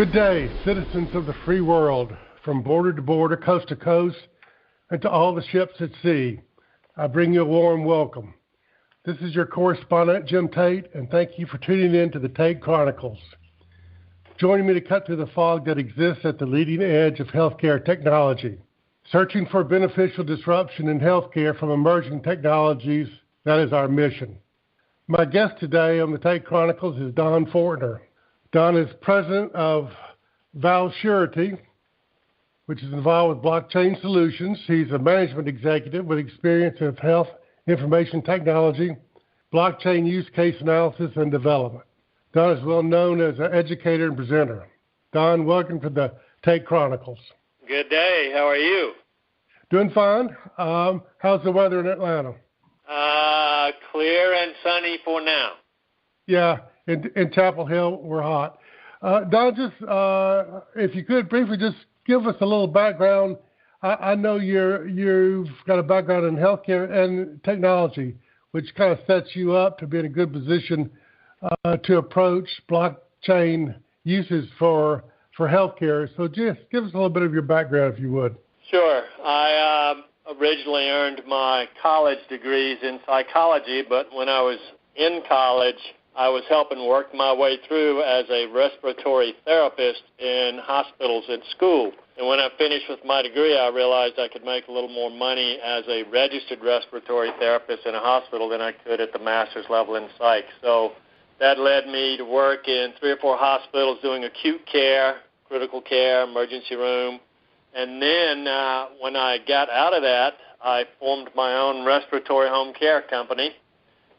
Good day, citizens of the free world, from border to border, coast to coast, and to all the ships at sea. I bring you a warm welcome. This is your correspondent, Jim Tate, and thank you for tuning in to the Tate Chronicles. Joining me to cut through the fog that exists at the leading edge of healthcare technology, searching for beneficial disruption in healthcare from emerging technologies, that is our mission. My guest today on the Tate Chronicles is Don Fortner. Don is president of Valsurity, which is involved with blockchain solutions. He's a management executive with experience in health information technology, blockchain use case analysis, and development. Don is well known as an educator and presenter. Don, welcome to the Tate Chronicles. Good day. How are you? Doing fine. How's the weather in Atlanta? Clear and sunny for now. Yeah, in Chapel Hill, we're hot. Don, just if you could briefly just give us a little background. I know you've got a background in healthcare and technology, which kind of sets you up to be in a good position to approach blockchain uses for healthcare. So just give us a little bit of your background, if you would. Sure. I originally earned my college degrees in psychology, but when I was in college, I was helping work my way through as a respiratory therapist in hospitals at school. And when I finished with my degree, I realized I could make a little more money as a registered respiratory therapist in a hospital than I could at the master's level in psych. So that led me to work in 3 or 4 hospitals doing acute care, critical care, emergency room. And then when I got out of that, I formed my own respiratory home care company,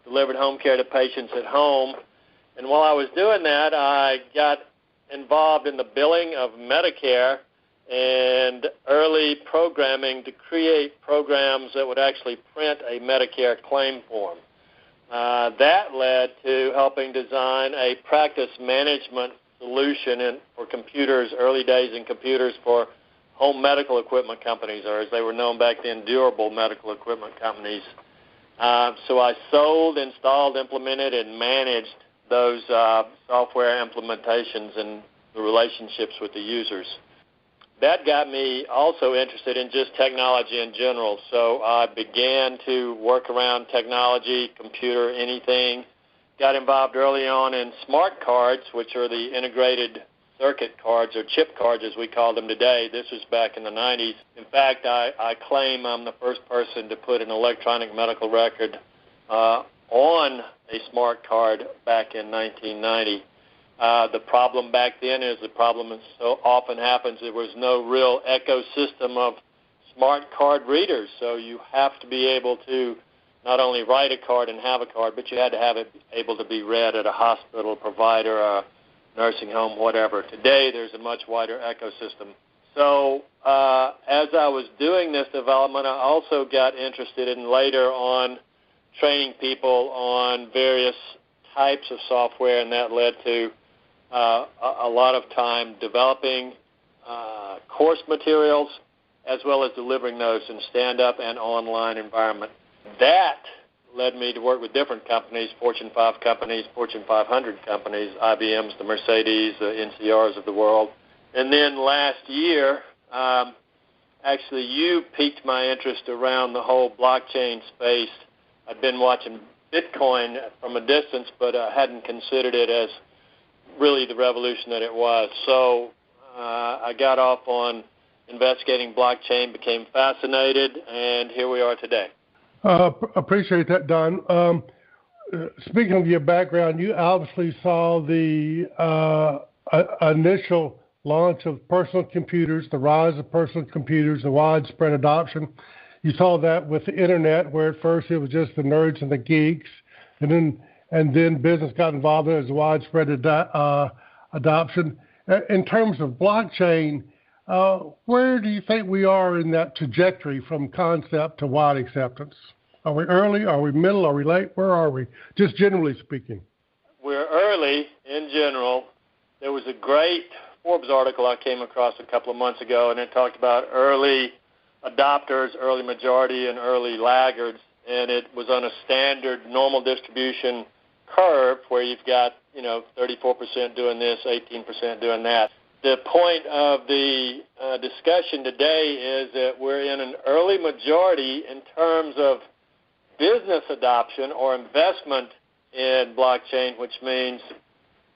delivered home care to patients at home. And while I was doing that, I got involved in the billing of Medicare and early programming to create programs that would actually print a Medicare claim form. That led to helping design a practice management solution for computers, early days in computers for home medical equipment companies, or as they were known back then, durable medical equipment companies. So I sold, installed, implemented, and managed those software implementations and the relationships with the users. That got me also interested in just technology in general. So I began to work around technology, computer, anything. Got involved early on in smart cards, which are the integrated circuit cards, or chip cards as we call them today. This was back in the 90s. In fact, I claim I'm the first person to put an electronic medical record on a smart card back in 1990. The problem back then is the problem that so often happens, there was no real ecosystem of smart card readers. So you have to be able to not only write a card and have a card, but you had to have it able to be read at a hospital, provider, a nursing home, whatever. Today, there's a much wider ecosystem. So as I was doing this development, I also got interested in later on training people on various types of software, and that led to a lot of time developing course materials as well as delivering those in stand-up and online environment. That led me to work with different companies, Fortune 5 companies, Fortune 500 companies, IBMs, the Mercedes, the NCRs of the world. And then last year, actually you piqued my interest around the whole blockchain space. I'd been watching Bitcoin from a distance, but I hadn't considered it as really the revolution that it was. So I got off on investigating blockchain, became fascinated, and here we are today. Appreciate that, Don. Speaking of your background, you obviously saw the initial launch of personal computers, the rise of personal computers, the widespread adoption. You saw that with the internet, where at first it was just the nerds and the geeks, and then business got involved in it as widespread adoption. In terms of blockchain, where do you think we are in that trajectory from concept to wide acceptance? Are we early? Are we middle? Are we late? Where are we, just generally speaking? We're early in general. There was a great Forbes article I came across a couple of months ago, and it talked about early adopters, early majority, and early laggards, and it was on a standard normal distribution curve where you've got, 34% doing this, 18% doing that. The point of the discussion today is that we're in an early majority in terms of business adoption or investment in blockchain, which means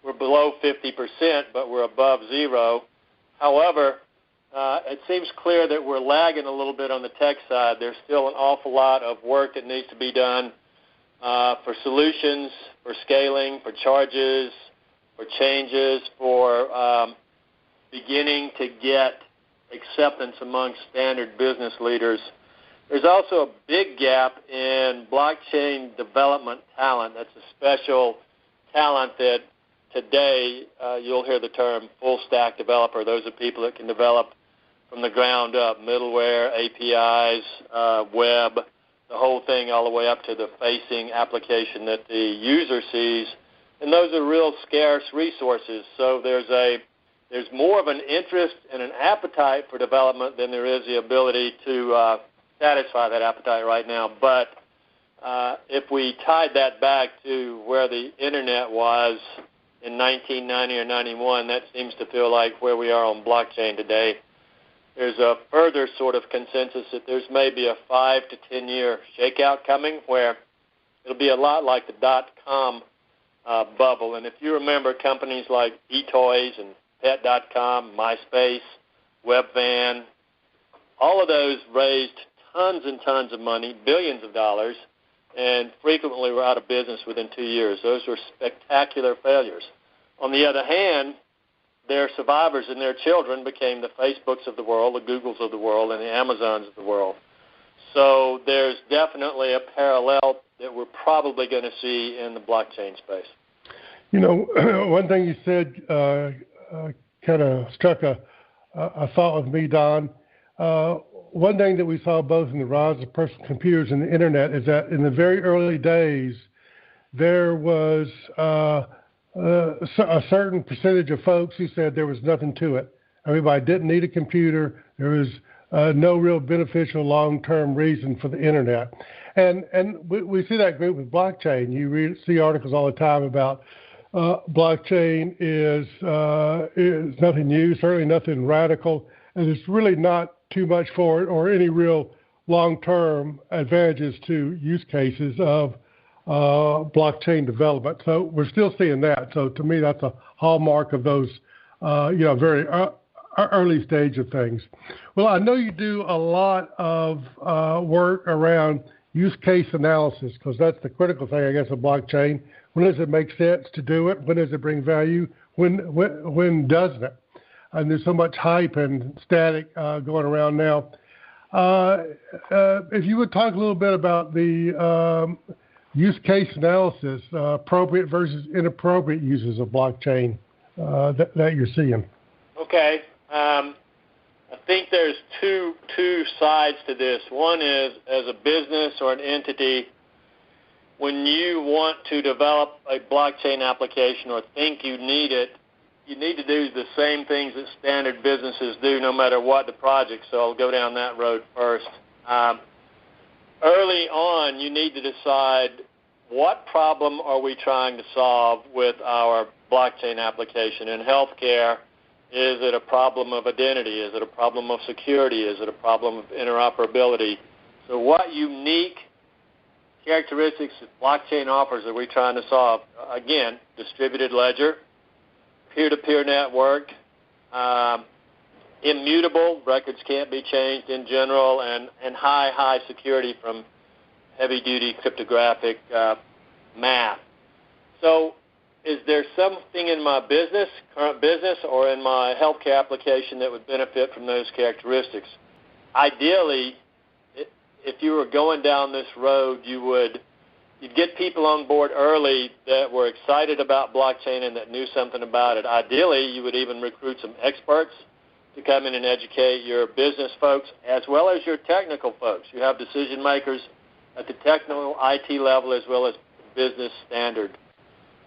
we're below 50%, but we're above zero. However, it seems clear that we're lagging a little bit on the tech side. There's still an awful lot of work that needs to be done for solutions, for scaling, for charges, for changes, for beginning to get acceptance among standard business leaders. There's also a big gap in blockchain development talent. That's a special talent that today you'll hear the term full-stack developer. Those are people that can develop from the ground up, middleware, APIs, web, the whole thing all the way up to the facing application that the user sees. And those are real scarce resources. So there's more of an interest and an appetite for development than there is the ability to satisfy that appetite right now. But if we tied that back to where the Internet was in 1990 or 91, that seems to feel like where we are on blockchain today. There's a further sort of consensus that there's maybe a 5 to 10 year shakeout coming where it'll be a lot like the dot-com bubble. And if you remember companies like eToys and Pet.com, MySpace, Webvan, all of those raised tons and tons of money, billions of dollars, and frequently were out of business within 2 years. Those were spectacular failures. On the other hand, their survivors and their children became the Facebooks of the world, the Googles of the world, and the Amazons of the world. So there's definitely a parallel that we're probably going to see in the blockchain space. You know, one thing you said kind of struck a thought with me, Don. One thing that we saw both in the rise of personal computers and the Internet is that in the very early days, there was a certain percentage of folks who said there was nothing to it. Everybody didn't need a computer. There was no real beneficial long-term reason for the Internet. And we see that group with blockchain. You see articles all the time about blockchain is nothing new, certainly nothing radical, and there's really not too much for it or any real long-term advantages to use cases of blockchain development. So we're still seeing that. So to me, that's a hallmark of those, very early stage of things. Well, I know you do a lot of work around use case analysis because that's the critical thing, I guess, of blockchain. When does it make sense to do it? When does it bring value? When doesn't it? And there's so much hype and static going around now. If you would talk a little bit about the use case analysis, appropriate versus inappropriate uses of blockchain that you're seeing. Okay. I think there's two sides to this. One is, as a business or an entity, when you want to develop a blockchain application or think you need it, you need to do the same things that standard businesses do no matter what the project. So I'll go down that road first. Early on, you need to decide what problem are we trying to solve with our blockchain application. In healthcare, is it a problem of identity? Is it a problem of security? Is it a problem of interoperability? So what unique characteristics that blockchain offers are we trying to solve? Again, distributed ledger, peer-to-peer network, immutable, records can't be changed in general, and high security from heavy-duty cryptographic math. So is there something in my current business, or in my healthcare application that would benefit from those characteristics? Ideally, if you were going down this road, you'd get people on board early that were excited about blockchain and that knew something about it. Ideally, you would even recruit some experts to come in and educate your business folks as well as your technical folks. You have decision makers at the technical IT level as well as business standard.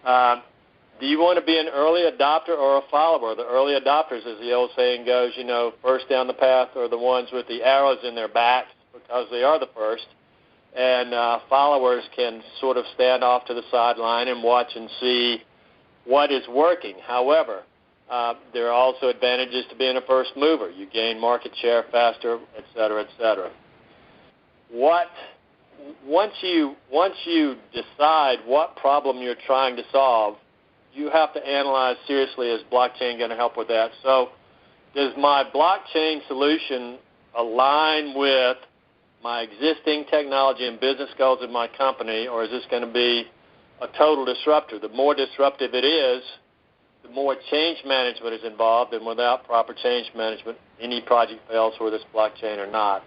Do you want to be an early adopter or a follower? The early adopters, as the old saying goes, first down the path are the ones with the arrows in their backs because they are the first. And followers can sort of stand off to the sideline and watch and see what is working. However, There are also advantages to being a first mover. You gain market share faster, et cetera, et cetera. Once you decide what problem you're trying to solve, you have to analyze seriously, is blockchain going to help with that? So does my blockchain solution align with my existing technology and business goals of my company, or is this going to be a total disruptor? The more disruptive it is, the more change management is involved, and without proper change management, any project fails, whether it's blockchain or not.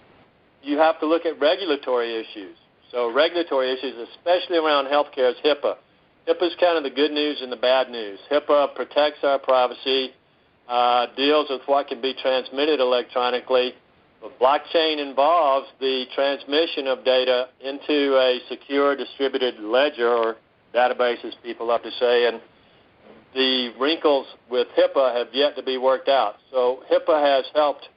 You have to look at regulatory issues. So regulatory issues, especially around healthcare, is HIPAA. HIPAA is kind of the good news and the bad news. HIPAA protects our privacy, deals with what can be transmitted electronically, but blockchain involves the transmission of data into a secure distributed ledger, or database, as people love to say, and the wrinkles with HIPAA have yet to be worked out. So HIPAA has helped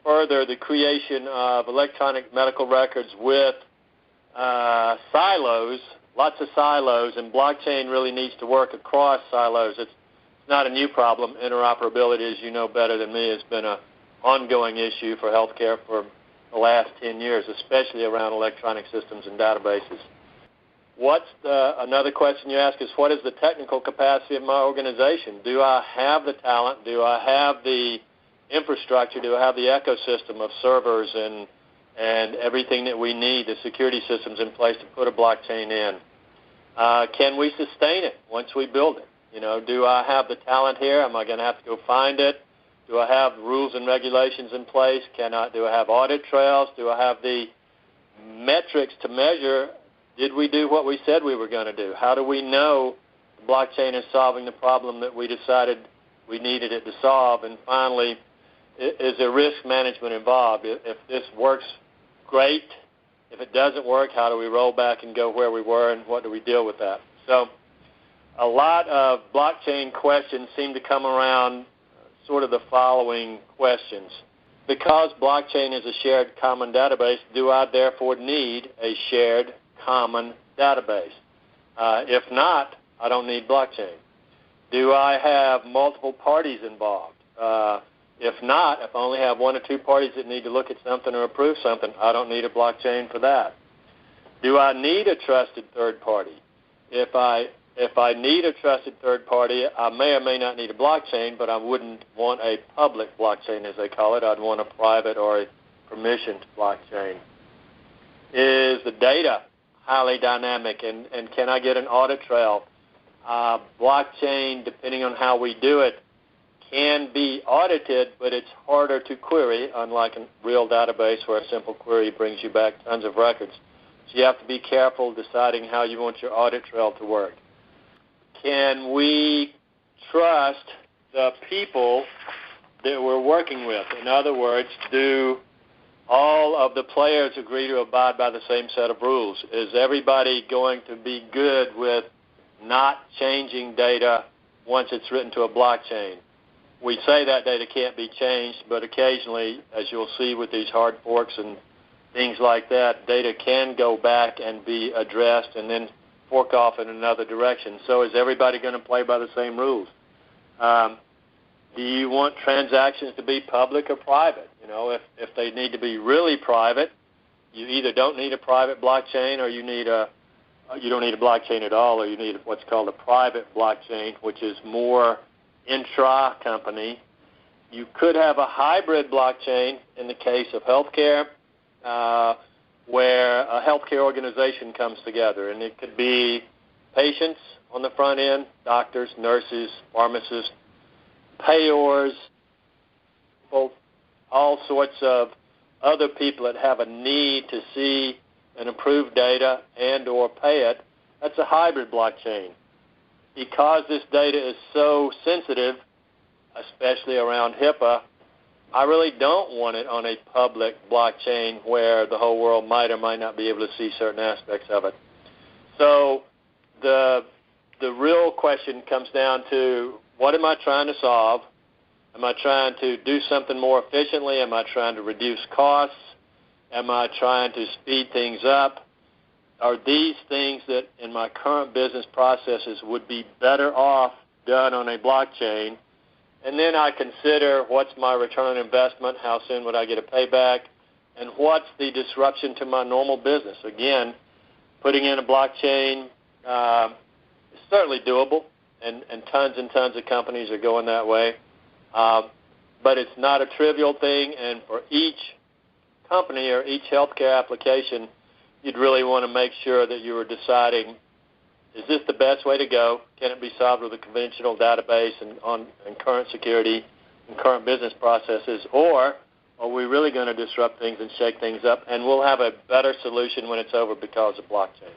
further the creation of electronic medical records with silos, lots of silos, and blockchain really needs to work across silos. It's not a new problem. Interoperability, as you know better than me, has been an ongoing issue for healthcare for the last 10 years, especially around electronic systems and databases. Another question you ask is, what is the technical capacity of my organization? Do I have the talent? Do I have the infrastructure? Do I have the ecosystem of servers and everything that we need, the security systems in place to put a blockchain in? Can we sustain it once we build it? Do I have the talent here? Am I going to have to go find it? Do I have rules and regulations in place? Do I have audit trails? Do I have the metrics to measure, did we do what we said we were going to do? How do we know the blockchain is solving the problem that we decided we needed it to solve? And finally, is there risk management involved? If this works, great. If it doesn't work, how do we roll back and go where we were, and what do we deal with that? So a lot of blockchain questions seem to come around sort of the following questions. Because blockchain is a shared common database, do I therefore need a shared common database? If not, I don't need blockchain. Do I have multiple parties involved? If not, if I only have one or two parties that need to look at something or approve something, I don't need a blockchain for that. Do I need a trusted third party? If I need a trusted third party, I may or may not need a blockchain, but I wouldn't want a public blockchain, as they call it. I'd want a private or a permissioned blockchain. Is the data highly dynamic, and can I get an audit trail? Blockchain, depending on how we do it, can be audited, but it's harder to query, unlike a real database where a simple query brings you back tons of records. So you have to be careful deciding how you want your audit trail to work. Can we trust the people that we're working with? In other words, do all of the players agree to abide by the same set of rules? Is everybody going to be good with not changing data once it's written to a blockchain? We say that data can't be changed, but occasionally, as you'll see with these hard forks and things like that, data can go back and be addressed and then fork off in another direction. So is everybody going to play by the same rules? Do you want transactions to be public or private? If they need to be really private, you either don't need a private blockchain, or you don't need a blockchain at all, or you need what's called a private blockchain, which is more intra-company. You could have a hybrid blockchain in the case of healthcare, where a healthcare organization comes together, and it could be patients on the front end, doctors, nurses, pharmacists, payors, all sorts of other people that have a need to see and approve data and or pay it. That's a hybrid blockchain. Because this data is so sensitive, especially around HIPAA, I really don't want it on a public blockchain where the whole world might or might not be able to see certain aspects of it. So the real question comes down to, what am I trying to solve? Am I trying to do something more efficiently? Am I trying to reduce costs? Am I trying to speed things up? Are these things that in my current business processes would be better off done on a blockchain? And then I consider what's my return on investment, how soon would I get a payback, and what's the disruption to my normal business. Again, putting in a blockchain is certainly doable, and tons of companies are going that way. But it's not a trivial thing, and for each company or each healthcare application, you'd really want to make sure that you are deciding, is this the best way to go? Can it be solved with a conventional database and current security and current business processes? Or are we really going to disrupt things and shake things up? And we'll have a better solution when it's over because of blockchain.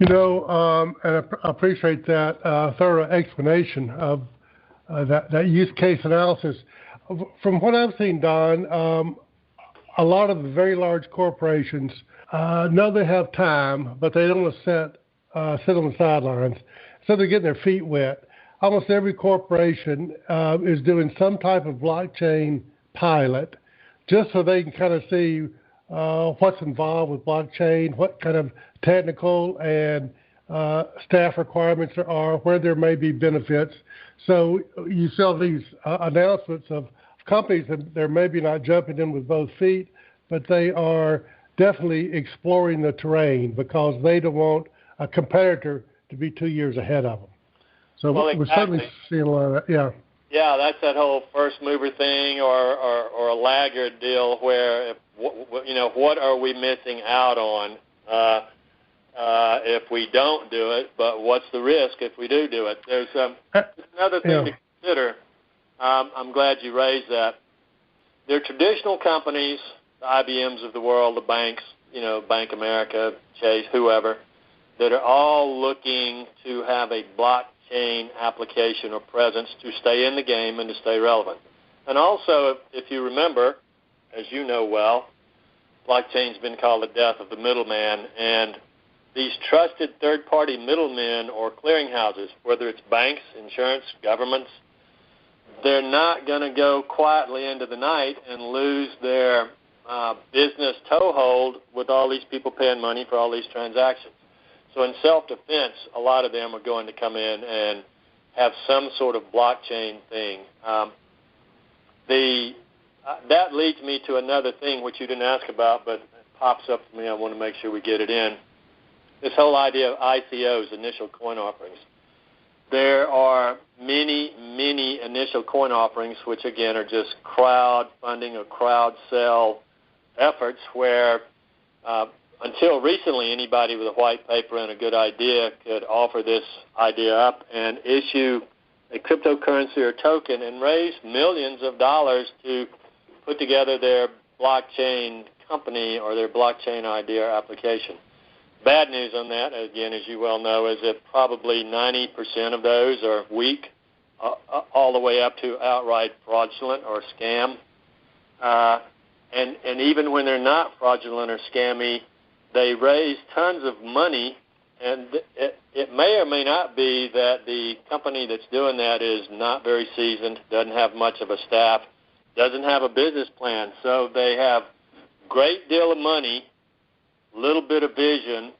You know, and I appreciate that thorough explanation of that use case analysis. From what I've seen, Don, a lot of the very large corporations know they have time, but they don't want to sit on the sidelines. So they're getting their feet wet. Almost every corporation is doing some type of blockchain pilot just so they can kind of see what's involved with blockchain, what kind of technical and staff requirements there are, where there may be benefits. So you saw these announcements of companies that they're maybe not jumping in with both feet, but they are definitely exploring the terrain because they don't want a competitor to be 2 years ahead of them. So we're certainly seeing a lot of that, yeah. Yeah, that's that whole first mover thing or a laggard deal where, what are we missing out on if we don't do it, but what's the risk if we do it? There's another thing to consider. I'm glad you raised that. There are traditional companies, the IBMs of the world, the banks, Bank America, Chase, whoever, that are all looking to have a blockchain application or presence to stay in the game and to stay relevant. And also, if you remember, as you know well, blockchain's been called the death of the middleman, and these trusted third-party middlemen or clearinghouses, whether it's banks, insurance, governments, they're not going to go quietly into the night and lose their business toehold with all these people paying money for all these transactions. So in self-defense, a lot of them are going to come in and have some sort of blockchain thing. That leads me to another thing which you didn't ask about, but it pops up for me. I want to make sure we get it in. This whole idea of ICOs, initial coin offerings. There are many initial coin offerings, which, again, are just crowdfunding or crowd sell efforts where until recently anybody with a white paper and a good idea could offer this idea up and issue a cryptocurrency or token and raise millions of dollars to put together their blockchain company or their blockchain idea or application. Bad news on that, again, as you well know, is that probably 90% of those are weak, all the way up to outright fraudulent or scam. And even when they're not fraudulent or scammy, they raise tons of money, and it may or may not be that the company that's doing that is not very seasoned, doesn't have much of a staff, doesn't have a business plan. So they have great deal of money, little bit of vision.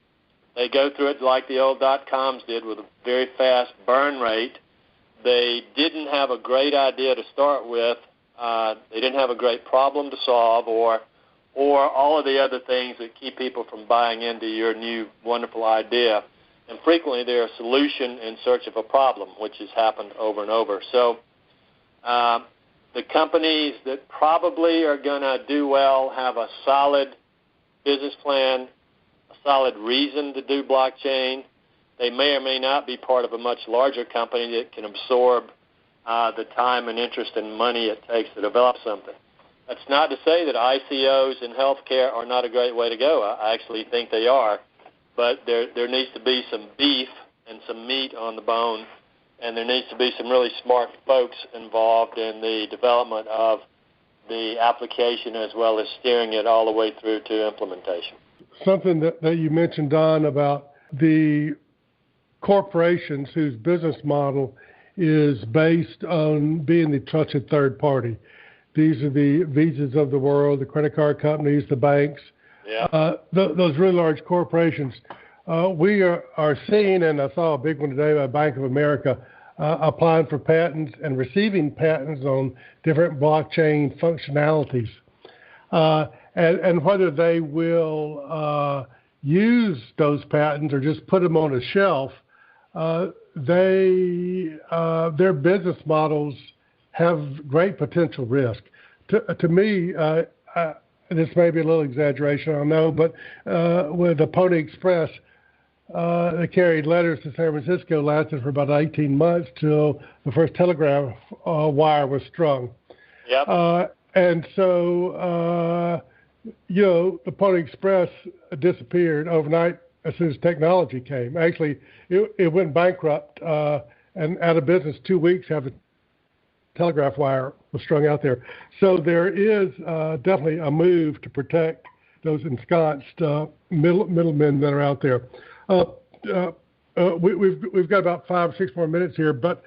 They go through it like the old .coms did with a very fast burn rate. They didn't have a great idea to start with. They didn't have a great problem to solve or all of the other things that keep people from buying into your new wonderful idea. And frequently they're a solution in search of a problem, which has happened over and over. So the companies that probably are going to do well have a solid business plan, a solid reason to do blockchain. They may or may not be part of a much larger company that can absorb the time and interest and money it takes to develop something. That's not to say that ICOs in healthcare are not a great way to go. I actually think they are. But there needs to be some beef and some meat on the bone, and there needs to be some really smart folks involved in the development of the application as well as steering it all the way through to implementation. Something that you mentioned, Don, about the corporations whose business model is based on being the trusted third party. These are the Visas of the world, the credit card companies, the banks, those really large corporations. We are seeing, and I saw a big one today by Bank of America, applying for patents and receiving patents on different blockchain functionalities. And whether they will use those patents or just put them on a shelf, their business models have great potential risk. To me, this may be a little exaggeration, I don't know, but with the Pony Express, they carried letters to San Francisco, lasted for about 18 months till the first telegraph wire was strung. Yep. And so, the Pony Express disappeared overnight as soon as technology came. Actually, it went bankrupt and out of business 2 weeks after the telegraph wire was strung out there. So there is definitely a move to protect those ensconced middlemen that are out there. We've got about 5 or 6 more minutes here, but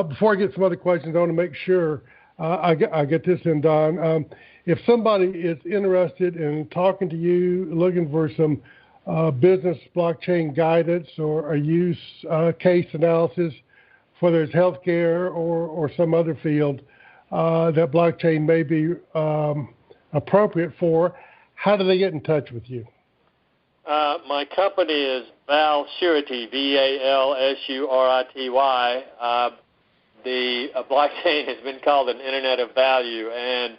before I get some other questions, I want to make sure I get this in, Don. If somebody is interested in talking to you, looking for some business blockchain guidance or a use case analysis, whether it's healthcare or some other field that blockchain may be appropriate for, how do they get in touch with you? My company is Valsurity, Valsurity. The blockchain has been called an Internet of Value, and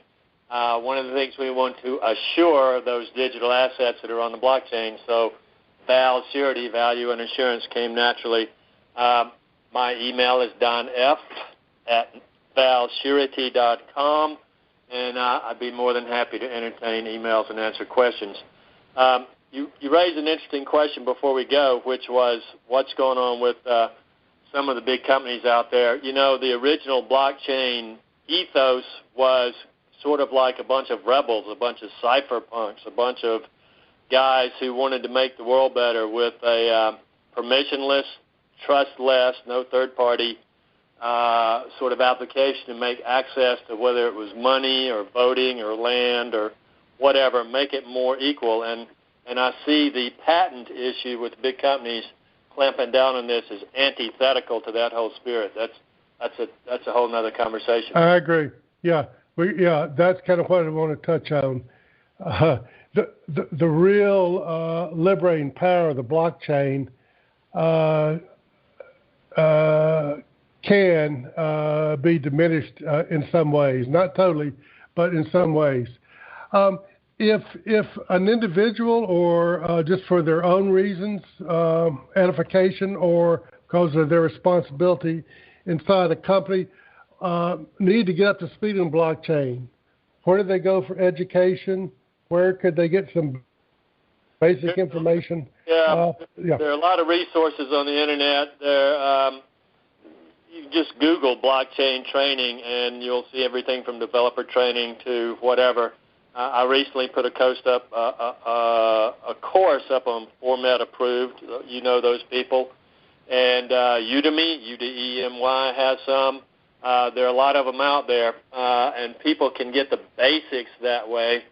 one of the things we want to assure those digital assets that are on the blockchain. So Valsurity, value and assurance, came naturally. My email is donf@valsurity.com, and I'd be more than happy to entertain emails and answer questions. You raised an interesting question before we go, which was what's going on with some of the big companies out there. The original blockchain ethos was sort of like a bunch of rebels, a bunch of cypherpunks, a bunch of guys who wanted to make the world better with a permissionless, trustless, no third-party sort of application to make access to whether it was money or voting or land or whatever, make it more equal. And I see the patent issue with big companies clamping down on this as antithetical to that whole spirit. That's a whole other conversation. I agree. Yeah. That's kind of what I want to touch on. The real liberating power of the blockchain can be diminished in some ways, not totally, but in some ways. If an individual or just for their own reasons, edification or because of their responsibility inside a company, need to get up to speed on blockchain, where do they go for education? Where could they get some basic information? There are a lot of resources on the internet. You just Google blockchain training, and you'll see everything from developer training to whatever. I recently put a course up on Format Approved. You know those people. And Udemy, UDEMY, has some. There are a lot of them out there, and people can get the basics that way.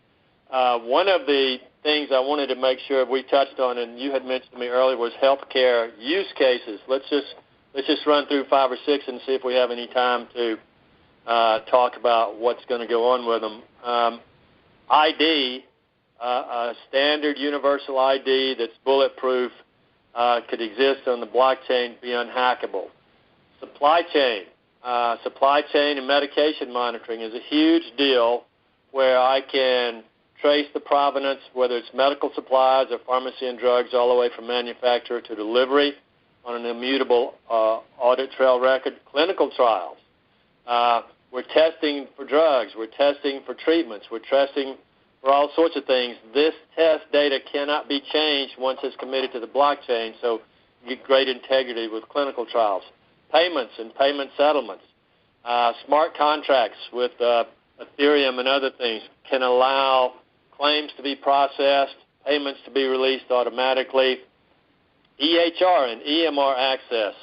One of the things I wanted to make sure we touched on, and you had mentioned to me earlier, was healthcare use cases. Let's just run through 5 or 6 and see if we have any time to talk about what's going to go on with them. ID, a standard universal ID that's bulletproof, could exist on the blockchain, be unhackable. Supply chain and medication monitoring is a huge deal where I can trace the provenance, whether it's medical supplies or pharmacy and drugs, all the way from manufacturer to delivery on an immutable audit trail record. Clinical trials. We're testing for drugs. We're testing for treatments. We're testing for all sorts of things. This test data cannot be changed once it's committed to the blockchain, so you get great integrity with clinical trials. Payments and payment settlements. Smart contracts with Ethereum and other things can allow claims to be processed, payments to be released automatically. EHR and EMR access.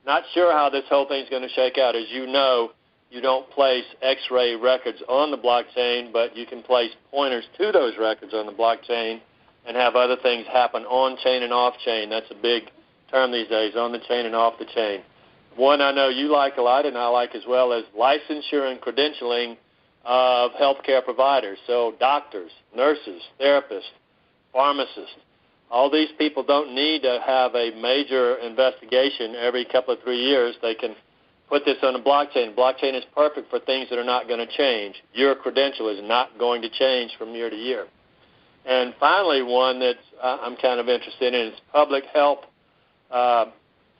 Not sure how this whole thing is going to shake out. As you know, you don't place X-ray records on the blockchain, but you can place pointers to those records on the blockchain and have other things happen on-chain and off-chain. That's a big term these days, on the chain and off the chain. one I know you like a lot and I like as well, is licensure and credentialing of healthcare providers. So doctors, nurses, therapists, pharmacists, all these people don't need to have a major investigation every couple of 3 years. They can put this on a blockchain. Blockchain is perfect for things that are not going to change. Your credential is not going to change from year to year. And finally, one that I'm kind of interested in is public health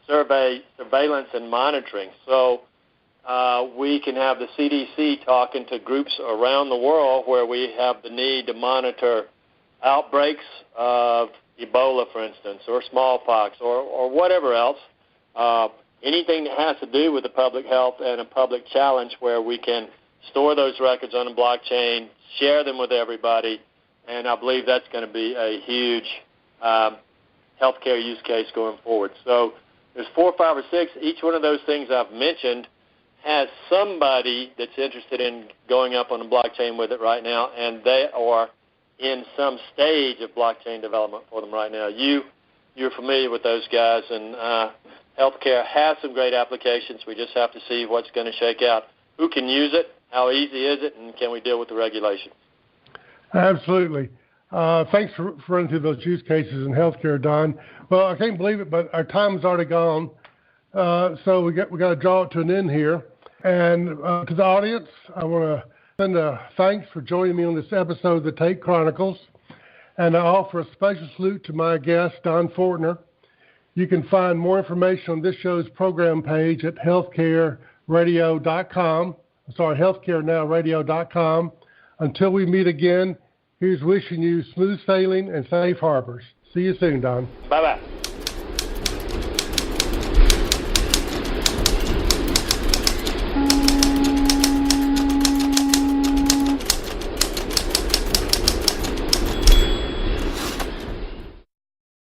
surveillance and monitoring. So we can have the CDC talking to groups around the world where we have the need to monitor outbreaks of Ebola, for instance, or smallpox, or whatever else. Anything that has to do with the public health and a public challenge where we can store those records on a blockchain, share them with everybody, and I believe that's going to be a huge healthcare use case going forward. So there's 4, 5, or 6. Each one of those things I've mentioned has somebody that's interested in going up on the blockchain with it right now, and they are in some stage of blockchain development for them right now. You're familiar with those guys, and healthcare has some great applications. We just have to see what's going to shake out. Who can use it? How easy is it? And can we deal with the regulations? Absolutely. Thanks for running through those use cases in healthcare, Don. Well, I can't believe it, but our time's already gone. So we got to draw it to an end here. And to the audience, I want to send a thanks for joining me on this episode of the Tate Chronicles. And I offer a special salute to my guest, Don Fortner. You can find more information on this show's program page at healthcareradio.com. healthcarenowradio.com. Until we meet again, here's wishing you smooth sailing and safe harbors. See you soon, Don. Bye-bye.